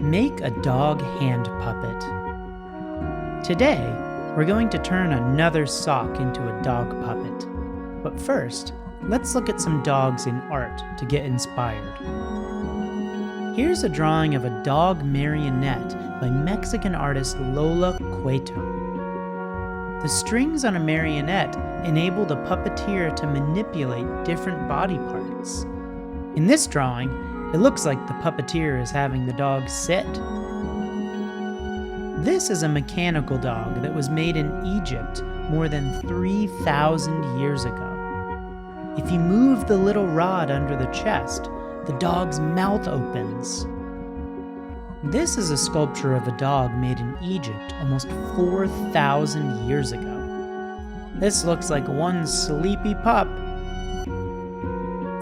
Make a dog hand puppet. Today, we're going to turn another sock into a dog puppet. But first, let's look at some dogs in art to get inspired. Here's a drawing of a dog marionette by Mexican artist Lola Cueto. The strings on a marionette enable the puppeteer to manipulate different body parts. In this drawing, it looks like the puppeteer is having the dog sit. This is a mechanical dog that was made in Egypt more than 3,000 years ago. If you move the little rod under the chest, the dog's mouth opens. This is a sculpture of a dog made in Egypt almost 4,000 years ago. This looks like one sleepy pup.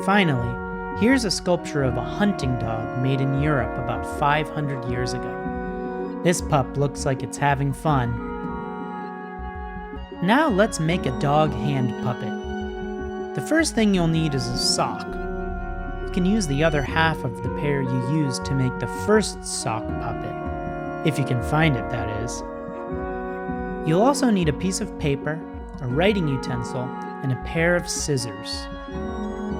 Finally, here's a sculpture of a hunting dog made in Europe about 500 years ago. This pup looks like it's having fun. Now let's make a dog hand puppet. The first thing you'll need is a sock. You can use the other half of the pair you used to make the first sock puppet, if you can find it, that is. You'll also need a piece of paper, a writing utensil, and a pair of scissors.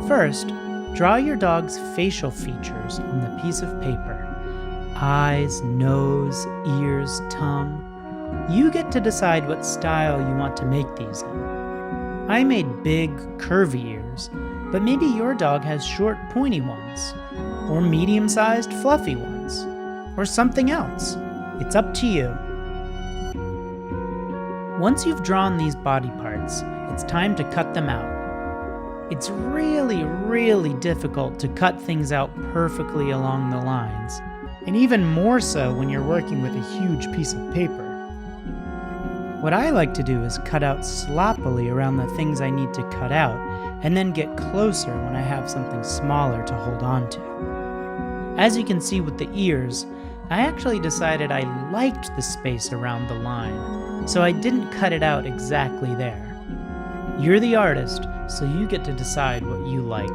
First, draw your dog's facial features on the piece of paper. Eyes, nose, ears, tongue. You get to decide what style you want to make these in. I made big, curvy ears, but maybe your dog has short, pointy ones, or medium-sized, fluffy ones, or something else. It's up to you. Once you've drawn these body parts, it's time to cut them out. It's really difficult to cut things out perfectly along the lines, and even more so when you're working with a huge piece of paper. What I like to do is cut out sloppily around the things I need to cut out, and then get closer when I have something smaller to hold on to. As you can see with the ears, I actually decided I liked the space around the line, so I didn't cut it out exactly there. You're the artist, so you get to decide what you like.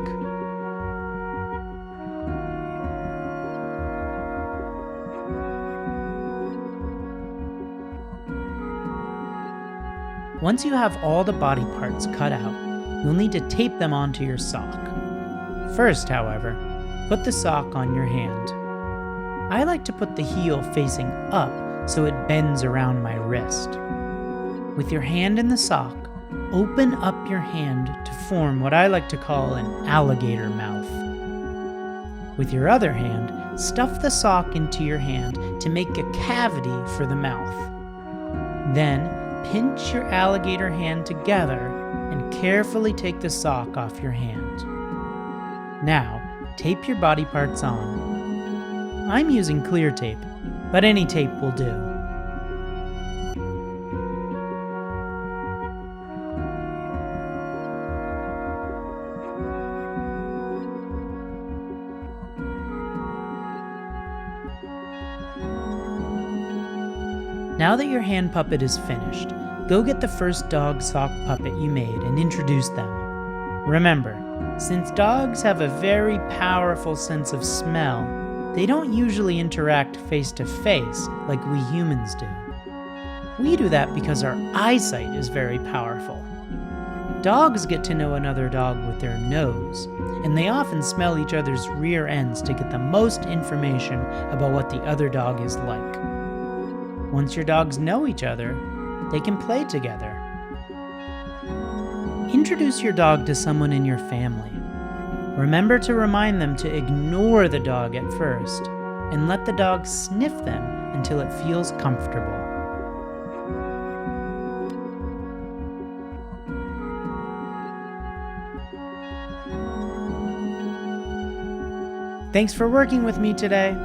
Once you have all the body parts cut out, you'll need to tape them onto your sock. First, however, put the sock on your hand. I like to put the heel facing up so it bends around my wrist. With your hand in the sock, open up your hand to form what I like to call an alligator mouth. With your other hand, stuff the sock into your hand to make a cavity for the mouth. Then, pinch your alligator hand together and carefully take the sock off your hand. Now, tape your body parts on. I'm using clear tape, but any tape will do. Now that your hand puppet is finished, go get the first dog sock puppet you made and introduce them. Remember, since dogs have a very powerful sense of smell, they don't usually interact face to face like we humans do. We do that because our eyesight is very powerful. Dogs get to know another dog with their nose, and they often smell each other's rear ends to get the most information about what the other dog is like. Once your dogs know each other, they can play together. Introduce your dog to someone in your family. Remember to remind them to ignore the dog at first, and let the dog sniff them until it feels comfortable. Thanks for working with me today.